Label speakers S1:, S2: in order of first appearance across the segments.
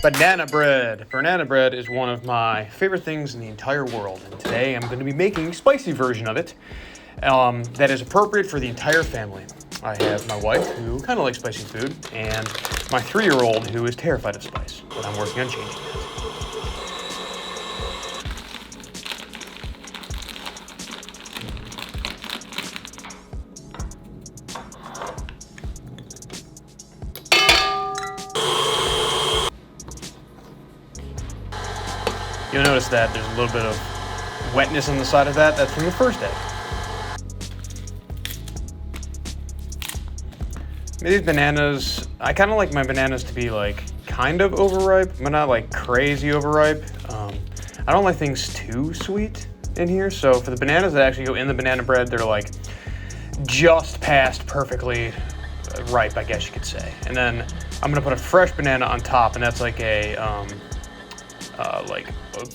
S1: Banana bread. Banana bread is one of my favorite things in the entire world, and today I'm going to be making a spicy version of it that is appropriate for the entire family. I have my wife, who kind of likes spicy food, and my 3-year-old, who is terrified of spice, but I'm working on changing that. You'll notice that there's a little bit of wetness on the side of that. That's from the first egg. These bananas, I kind of like my bananas to be like kind of overripe, but not like crazy overripe. I don't like things too sweet in here. So for the bananas that actually go in the banana bread, they're like just past perfectly ripe, I guess you could say. And then I'm gonna put a fresh banana on top, and that's like a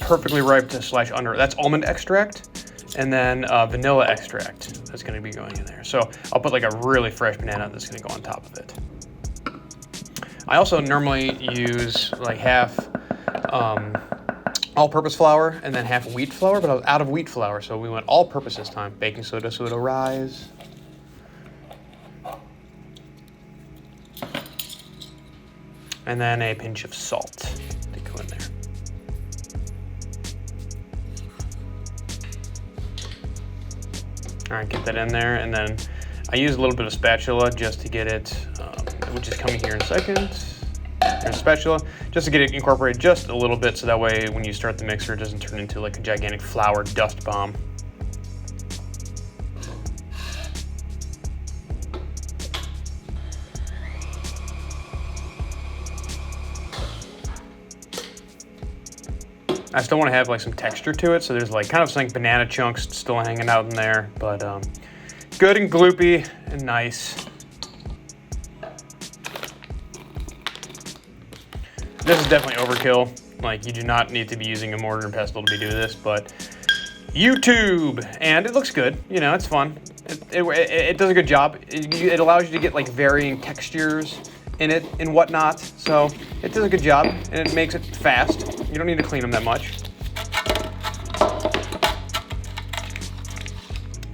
S1: perfectly ripe to / under. That's almond extract, and then vanilla extract that's going to be going in there. So I'll put like a really fresh banana that's going to go on top of it. I also normally use like half all-purpose flour and then half wheat flour, but I was out of wheat flour, so we went all-purpose this time. Baking soda so it'll rise. And then a pinch of salt to go in there. All right, get that in there, and then I use a little bit of spatula just to get it, which is coming here in a second. Here's a spatula, just to get it incorporated just a little bit, so that way when you start the mixer, it doesn't turn into like a gigantic flour dust bomb. I still want to have like some texture to it, so there's like kind of some banana chunks still hanging out in there, but good and gloopy and nice. This is definitely overkill. Like, you do not need to be using a mortar and pestle to be doing this, but YouTube, and it looks good. You know, it's fun. It does a good job. It allows you to get like varying textures in it and whatnot, so it does a good job, and it makes it fast. You don't need to clean them that much.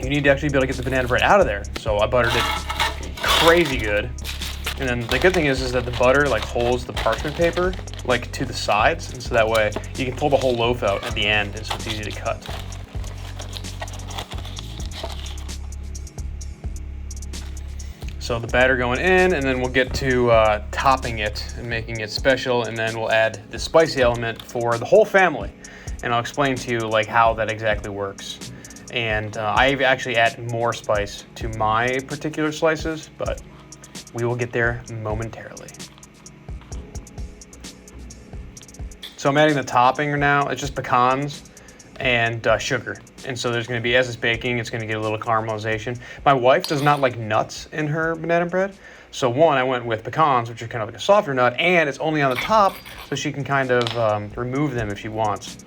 S1: You need to actually be able to get the banana bread out of there, so I buttered it crazy good. And then the good thing is that the butter like holds the parchment paper like to the sides, and so that way you can pull the whole loaf out at the end, and so it's easy to cut. So the batter going in, and then we'll get to topping it and making it special, and then we'll add the spicy element for the whole family. And I'll explain to you like how that exactly works. And I actually add more spice to my particular slices, but we will get there momentarily. So I'm adding the topping now. It's just pecans and sugar. And so there's going to be, as it's baking, it's going to get a little caramelization. My wife does not like nuts in her banana bread. So one, I went with pecans, which are kind of like a softer nut, and it's only on the top, so she can kind of remove them if she wants.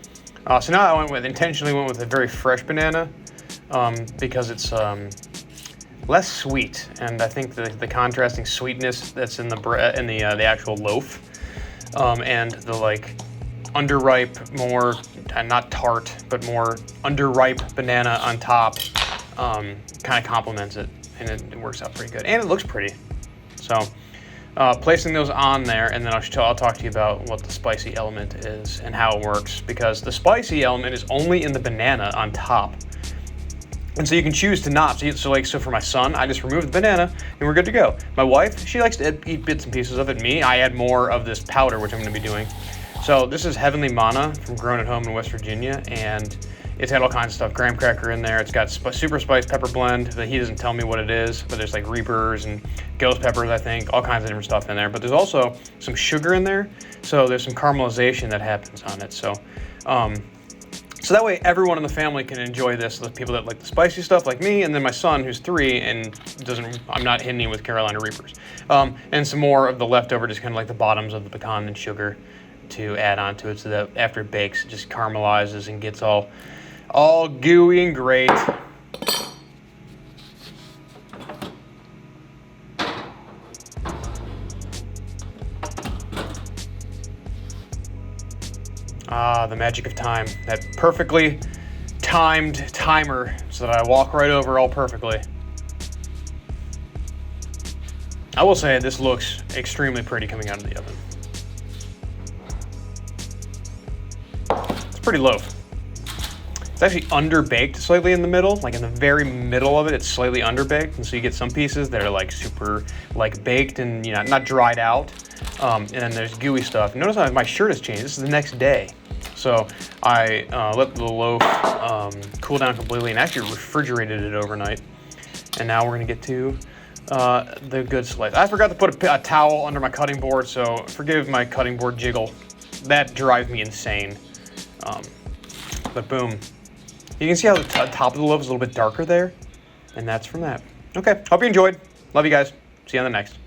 S1: So now I intentionally went with a very fresh banana because it's less sweet, and I think the contrasting sweetness that's in the bread and the actual loaf, and the like underripe, more not tart, but more underripe banana on top, kind of complements it, and it works out pretty good, and it looks pretty. So placing those on there, and then I'll talk to you about what the spicy element is and how it works, because the spicy element is only in the banana on top. And so you can choose to not. So for my son, I just remove the banana and we're good to go. My wife, she likes to eat bits and pieces of it. Me, I add more of this powder, which I'm going to be doing. So this is Heavenly Manna from Grown at Home in West Virginia, and it's got all kinds of stuff. Graham cracker in there. It's got super spice pepper blend that he doesn't tell me what it is, but there's like Reapers and ghost peppers, I think, all kinds of different stuff in there. But there's also some sugar in there, so there's some caramelization that happens on it. So that way everyone in the family can enjoy this. The people that like the spicy stuff like me, and then my son who's 3 and I'm not hitting him with Carolina Reapers. And some more of the leftover, just kind of like the bottoms of the pecan and sugar to add onto it, so that after it bakes, it just caramelizes and gets all gooey and great. Ah, the magic of time. That perfectly timed timer so that I walk right over all perfectly. I will say this looks extremely pretty coming out of the oven. It's pretty loaf. It's actually underbaked slightly in the middle, like in the very middle of it, it's slightly underbaked, and so you get some pieces that are like super like baked and not dried out, and then there's gooey stuff. Notice how my shirt has changed. This is the next day, so I let the loaf cool down completely and actually refrigerated it overnight, and now we're gonna get to the good slice. I forgot to put a towel under my cutting board, so forgive my cutting board jiggle. That drives me insane. But boom. You can see how the top of the loaf is a little bit darker there, and that's from that. Okay, hope you enjoyed. Love you guys. See you on the next.